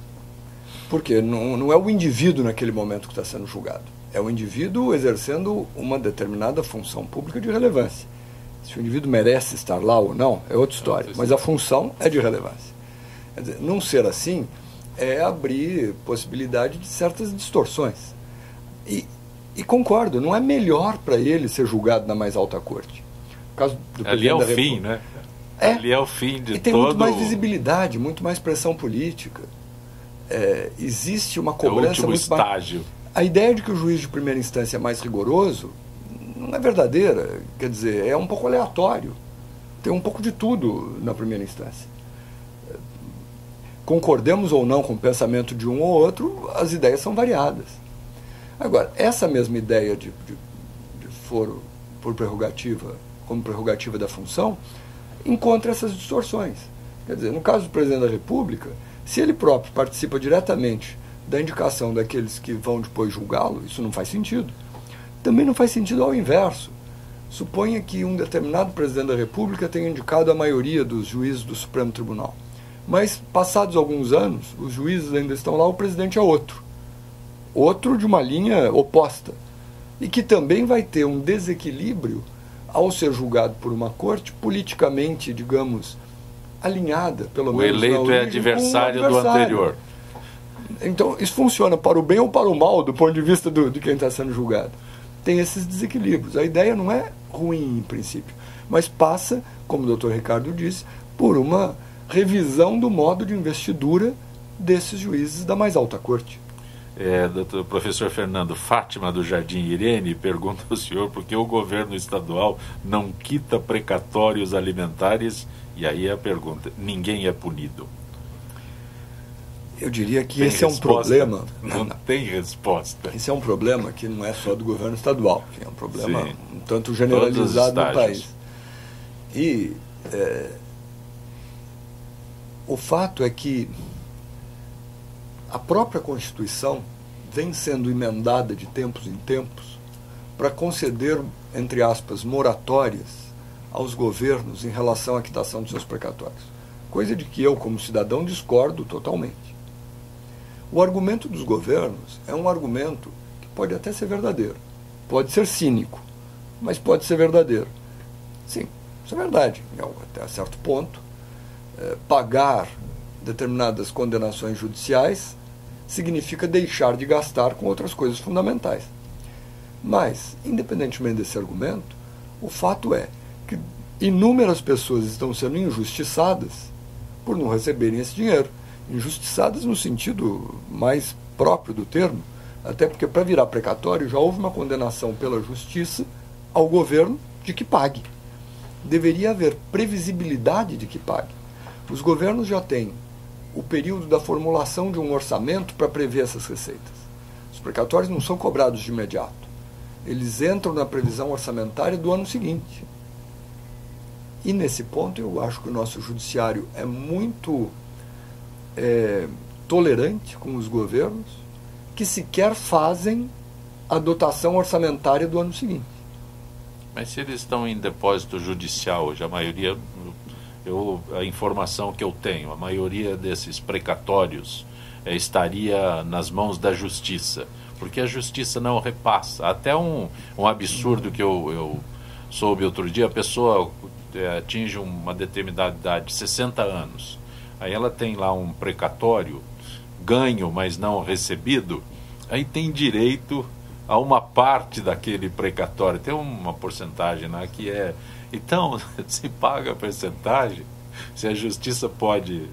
Porque não é o indivíduo naquele momento que está sendo julgado. É o indivíduo exercendo uma determinada função pública de relevância. Se o indivíduo merece estar lá ou não, é outra história. Mas a função é de relevância. Quer dizer, não ser assim é abrir possibilidade de certas distorções. E concordo, não é melhor para ele ser julgado na mais alta corte. No caso do ali é o fim, né? Ali é o fim de e tem muito mais visibilidade, muito mais pressão política. Existe uma cobrança muito estágio. A ideia de que o juiz de primeira instância é mais rigoroso não é verdadeira. Quer dizer, é um pouco aleatório. Tem um pouco de tudo na primeira instância. Concordemos ou não com o pensamento de um ou outro, as ideias são variadas. Agora, essa mesma ideia de foro por prerrogativa, como prerrogativa da função, encontra essas distorções. Quer dizer, no caso do presidente da República, se ele próprio participa diretamente da indicação daqueles que vão depois julgá-lo, isso não faz sentido. Também não faz sentido ao inverso. Suponha que um determinado presidente da República tenha indicado a maioria dos juízes do Supremo Tribunal. Mas, passados alguns anos, os juízes ainda estão lá, o presidente é outro. Outro de uma linha oposta. E que também vai ter um desequilíbrio ao ser julgado por uma corte politicamente, digamos, alinhada, pelo menos. O eleito é adversário do anterior. Então, isso funciona para o bem ou para o mal, do ponto de vista de quem está sendo julgado. Tem esses desequilíbrios. A ideia não é ruim, em princípio, mas passa, como o doutor Ricardo disse, por uma revisão do modo de investidura desses juízes da mais alta corte. Doutor professor Fernando, Fátima do Jardim Irene pergunta ao senhor por que o governo estadual não quita precatórios alimentares, e aí a pergunta, ninguém é punido. Eu diria que esse é um problema. Não tem resposta. Esse é um problema que não é só do governo estadual, é um problema um tanto generalizado no país. E o fato é que a própria Constituição vem sendo emendada de tempos em tempos para conceder, entre aspas, moratórias aos governos em relação à quitação dos seus precatórios. Coisa de que eu, como cidadão, discordo totalmente. O argumento dos governos é um argumento que pode até ser verdadeiro. Pode ser cínico, mas pode ser verdadeiro. Sim, isso é verdade. Até certo ponto, pagar determinadas condenações judiciais significa deixar de gastar com outras coisas fundamentais. Mas, independentemente desse argumento, o fato é que inúmeras pessoas estão sendo injustiçadas por não receberem esse dinheiro. Injustiçadas no sentido mais próprio do termo, até porque para virar precatório já houve uma condenação pela justiça ao governo de que pague. Deveria haver previsibilidade de que pague. Os governos já têm o período da formulação de um orçamento para prever essas receitas. Os precatórios não são cobrados de imediato. Eles entram na previsão orçamentária do ano seguinte. E nesse ponto eu acho que o nosso judiciário é muito tolerante com os governos que sequer fazem a dotação orçamentária do ano seguinte. Mas se eles estão em depósito judicial hoje, a maioria, a informação que eu tenho, a maioria desses precatórios estaria nas mãos da justiça, porque a justiça não repassa. Até um absurdo que eu soube outro dia, a pessoa atinge uma determinada idade, 60 anos, aí ela tem lá um precatório, ganho, mas não recebido, aí tem direito a uma parte daquele precatório, tem uma porcentagem lá que é... Então, se paga a porcentagem, se a justiça pode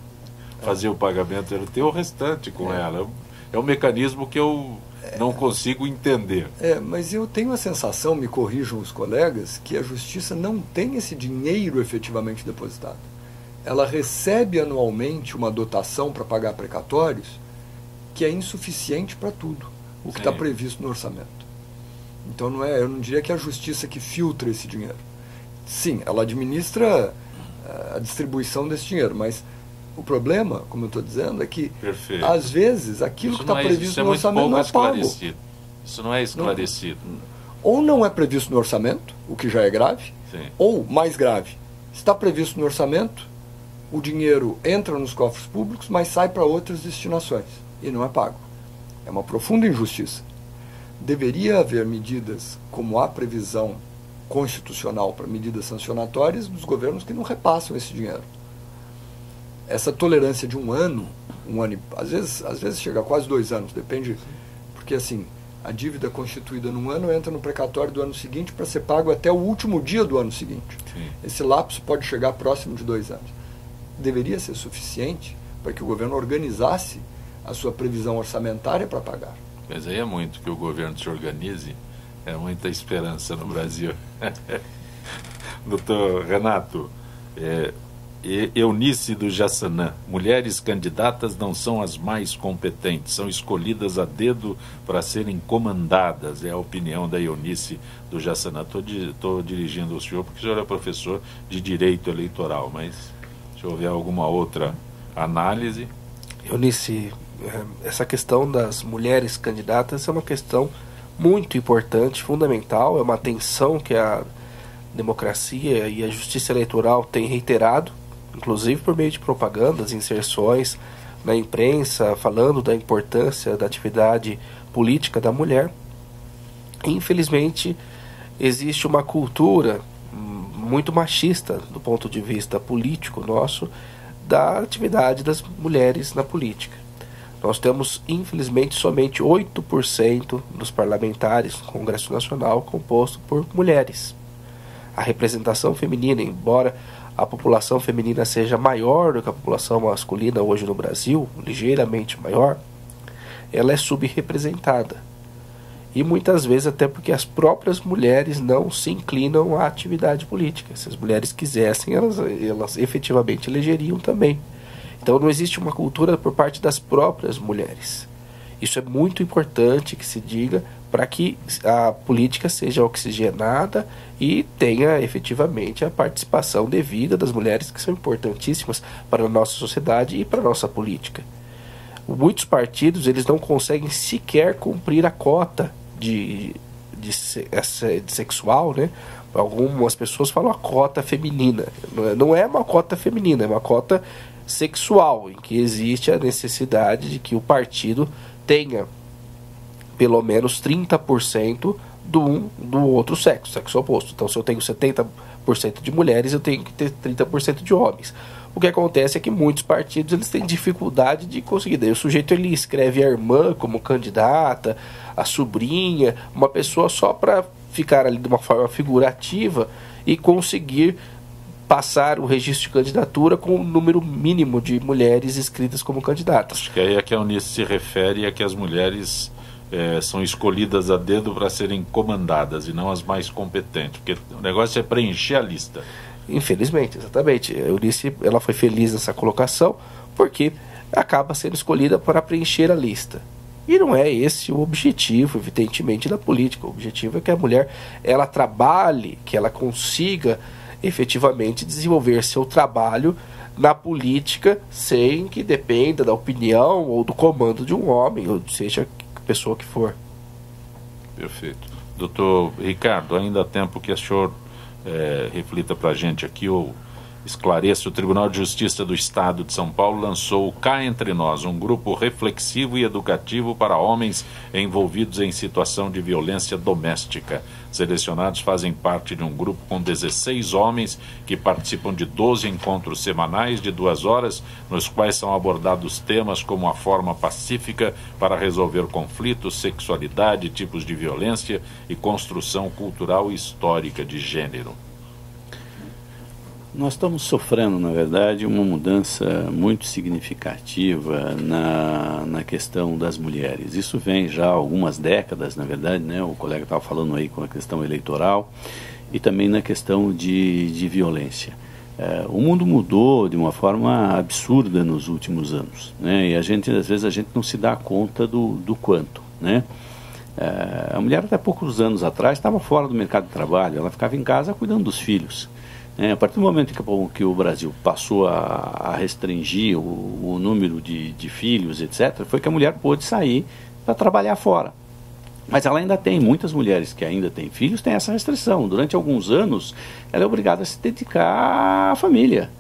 fazer o pagamento, ela tem o restante com ela. É um mecanismo que eu não consigo entender. Mas eu tenho a sensação, me corrijam os colegas, que a justiça não tem esse dinheiro efetivamente depositado. Ela recebe anualmente uma dotação para pagar precatórios que é insuficiente para tudo o que está previsto no orçamento. Então eu não diria que é a justiça que filtra esse dinheiro. Sim, ela administra a distribuição desse dinheiro, mas o problema, como eu estou dizendo, é que às vezes aquilo que está previsto no orçamento não é pago. Isso não é esclarecido. Ou não é previsto no orçamento, o que já é grave, ou, mais grave, está previsto no orçamento, o dinheiro entra nos cofres públicos, mas sai para outras destinações e não é pago. É uma profunda injustiça. Deveria haver medidas, como a previsão constitucional para medidas sancionatórias dos governos que não repassam esse dinheiro. Essa tolerância de um ano às vezes chega a quase 2 anos, depende, porque assim, a dívida constituída num ano entra no precatório do ano seguinte para ser pago até o último dia do ano seguinte. Esse lapso pode chegar próximo de 2 anos. Deveria ser suficiente para que o governo organizasse a sua previsão orçamentária para pagar. Mas aí é muito que o governo se organize, é muita esperança no Brasil. Doutor Renato, Eunice do Jaçanã, mulheres candidatas não são as mais competentes, são escolhidas a dedo para serem comandadas, é a opinião da Eunice do Jaçanã. Estou dirigindo o senhor porque o senhor é professor de Direito Eleitoral, mas se houver alguma outra análise... Eunice, essa questão das mulheres candidatas é uma questão muito importante, fundamental, é uma tensão que a democracia e a justiça eleitoral têm reiterado, inclusive por meio de propagandas, inserções na imprensa, falando da importância da atividade política da mulher. Infelizmente, existe uma cultura muito machista do ponto de vista político nosso, da atividade das mulheres na política. Nós temos, infelizmente, somente 8% dos parlamentares do Congresso Nacional composto por mulheres. A representação feminina, embora a população feminina seja maior do que a população masculina hoje no Brasil, ligeiramente maior, ela é subrepresentada. E muitas vezes até porque as próprias mulheres não se inclinam à atividade política. Se as mulheres quisessem, elas efetivamente elegeriam também. Então não existe uma cultura por parte das próprias mulheres. Isso é muito importante que se diga para que a política seja oxigenada e tenha efetivamente a participação devida das mulheres, que são importantíssimas para a nossa sociedade e para a nossa política. Muitos partidos eles não conseguem sequer cumprir a cota de sexual, né? Algumas pessoas falam a cota feminina. Não é uma cota feminina, é uma cota sexual, em que existe a necessidade de que o partido tenha pelo menos 30% do outro sexo oposto. Então, se eu tenho 70% de mulheres, eu tenho que ter 30% de homens. O que acontece é que muitos partidos eles têm dificuldade de conseguir. Daí o sujeito ele escreve a irmã como candidata, a sobrinha, uma pessoa só para ficar ali de uma forma figurativa e conseguir passar o registro de candidatura com um número mínimo de mulheres inscritas como candidatas. Acho que aí é que a Eunice se refere a que as mulheres são escolhidas a dedo para serem comandadas e não as mais competentes, porque o negócio é preencher a lista. Infelizmente, exatamente. A Eunice, ela foi feliz nessa colocação porque acaba sendo escolhida para preencher a lista. E não é esse o objetivo, evidentemente, da política. O objetivo é que a mulher ela trabalhe, que ela consiga efetivamente desenvolver seu trabalho na política sem que dependa da opinião ou do comando de um homem, ou seja, a pessoa que for. Perfeito. Doutor Ricardo, ainda há tempo que o senhor reflita para a gente aqui ou esclareça. O Tribunal de Justiça do Estado de São Paulo lançou o Cá Entre Nós, um grupo reflexivo e educativo para homens envolvidos em situação de violência doméstica. Selecionados fazem parte de um grupo com 16 homens que participam de 12 encontros semanais de 2 horas, nos quais são abordados temas como a forma pacífica para resolver conflitos, sexualidade, tipos de violência e construção cultural e histórica de gênero. Nós estamos sofrendo, na verdade, uma mudança muito significativa na questão das mulheres. Isso vem já há algumas décadas, na verdade, né? O colega estava falando aí com a questão eleitoral e também na questão de violência. O mundo mudou de uma forma absurda nos últimos anos, né? E às vezes a gente não se dá conta do quanto, né? A mulher até poucos anos atrás estava fora do mercado de trabalho, ela ficava em casa cuidando dos filhos. A partir do momento que o Brasil passou a restringir o número de filhos, etc., foi que a mulher pôde sair para trabalhar fora. Mas ela ainda tem, muitas mulheres que ainda têm filhos, têm essa restrição. Durante alguns anos, ela é obrigada a se dedicar à família,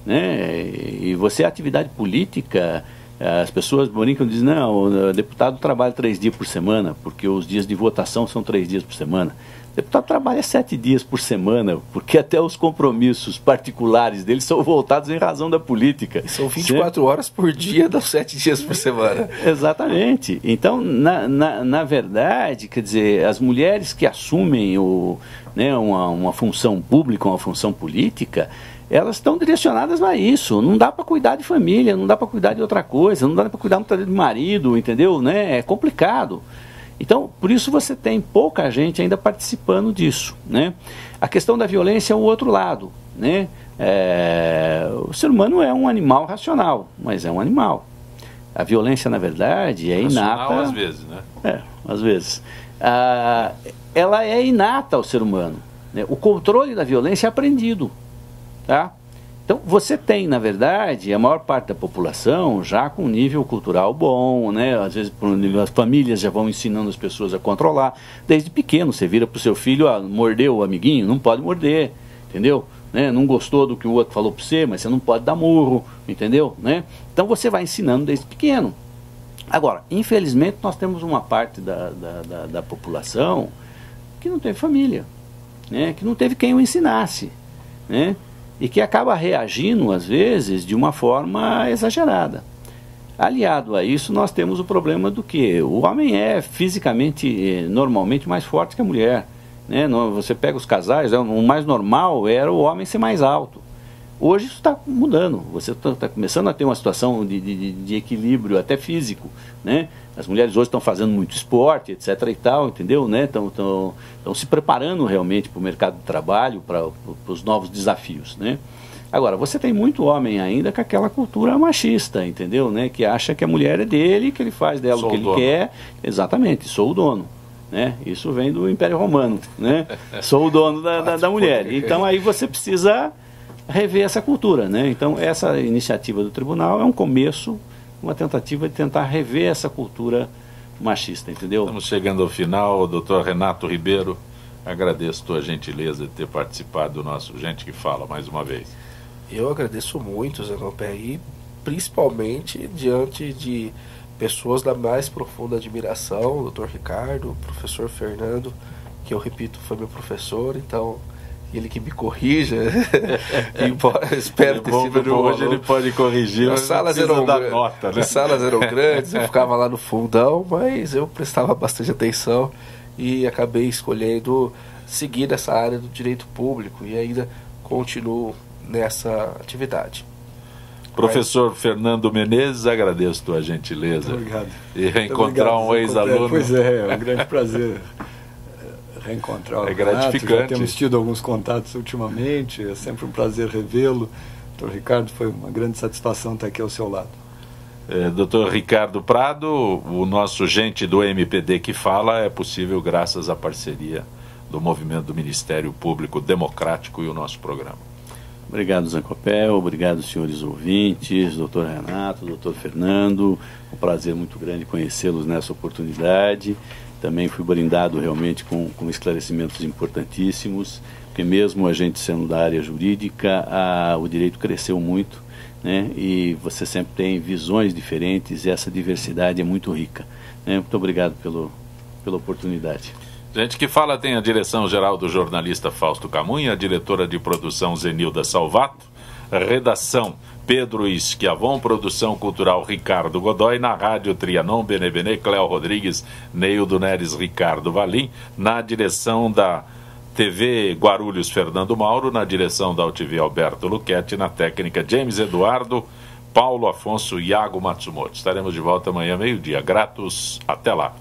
né? E você, a atividade política, as pessoas brincam e dizem, não, o deputado trabalha 3 dias por semana, porque os dias de votação são 3 dias por semana. O deputado trabalha 7 dias por semana, porque até os compromissos particulares dele são voltados em razão da política. E são 24 horas por dia, das 7 dias por semana. Exatamente. Então, na verdade, quer dizer, as mulheres que assumem uma função pública, uma função política, elas estão direcionadas a isso. Não dá para cuidar de família, não dá para cuidar de outra coisa, não dá para cuidar de marido, entendeu? Né? É complicado. Então, por isso você tem pouca gente ainda participando disso, né? A questão da violência é o outro lado, né? O ser humano é um animal racional, mas é um animal. A violência, na verdade, é inata. Racional às vezes, né? Às vezes. Ela é inata ao ser humano, né? O controle da violência é aprendido, tá? Então, você tem, na verdade, a maior parte da população já com um nível cultural bom, né? Às vezes, as famílias já vão ensinando as pessoas a controlar. Desde pequeno, você vira para o seu filho, mordeu o amiguinho, não pode morder, entendeu? Né? Não gostou do que o outro falou para você, mas você não pode dar murro, entendeu? Né? Então, você vai ensinando desde pequeno. Agora, infelizmente, nós temos uma parte da população que não teve família, né? Que não teve quem o ensinasse, né? E que acaba reagindo, às vezes, de uma forma exagerada. Aliado a isso, nós temos o problema do que o homem é fisicamente, normalmente, mais forte que a mulher, né? Você pega os casais, o mais normal era o homem ser mais alto. Hoje isso está mudando, você está começando a ter uma situação de equilíbrio até físico, né? As mulheres hoje estão fazendo muito esporte, etc. e tal, entendeu? Né? Estão se preparando realmente para o mercado de trabalho, para os novos desafios, né? Agora, você tem muito homem ainda com aquela cultura machista, entendeu? Né? Que acha que a mulher é dele, que ele faz dela o que ele quer. Exatamente, sou o dono. Né? Isso vem do Império Romano, né? Sou o dono da mulher. Então aí você precisa rever essa cultura, né? Então essa iniciativa do tribunal é um começo, uma tentativa de tentar rever essa cultura machista, entendeu? Estamos chegando ao final, doutor Renato Ribeiro, agradeço a tua gentileza de ter participado do nosso Gente que Fala mais uma vez. Eu agradeço muito, Zé Lopé, e principalmente diante de pessoas da mais profunda admiração, o doutor Ricardo, o professor Fernando, que eu repito, foi meu professor, então ele que me corrija, embora espero ter sido bom. Hoje ele pode corrigir, as salas eram nota, né? As salas eram grandes, eu ficava lá no fundão, mas eu prestava bastante atenção e acabei escolhendo seguir essa área do direito público e ainda continuo nessa atividade. Professor Fernando Menezes, agradeço a tua gentileza. Muito obrigado. E reencontrar um ex-aluno. Pois é um grande prazer reencontrar o É gratificante. Já temos tido alguns contatos ultimamente, é sempre um prazer revê-lo. Dr. Ricardo, foi uma grande satisfação estar aqui ao seu lado. Dr. Ricardo Prado, o nosso gente do MPD que fala é possível graças à parceria do movimento do Ministério Público Democrático e o nosso programa. Obrigado, Zancopel, obrigado, senhores ouvintes, doutor Renato, doutor Fernando, um prazer muito grande conhecê-los nessa oportunidade. Também fui brindado realmente com esclarecimentos importantíssimos, porque mesmo a gente sendo da área jurídica, o direito cresceu muito, né? E você sempre tem visões diferentes e essa diversidade é muito rica, né? Muito obrigado pela oportunidade. Gente que fala tem a direção-geral do jornalista Fausto Camunha, a diretora de produção Zenilda Salvato, a redação Pedro Schiavon, produção cultural Ricardo Godoy, na rádio Trianon, Benebene, Cléo Rodrigues, Neildo Neres, Ricardo Valim, na direção da TV Guarulhos, Fernando Mauro, na direção da UTV Alberto Luchetti, na técnica James Eduardo, Paulo Afonso e Iago Matsumoto. Estaremos de volta amanhã, meio-dia. Gratos, até lá.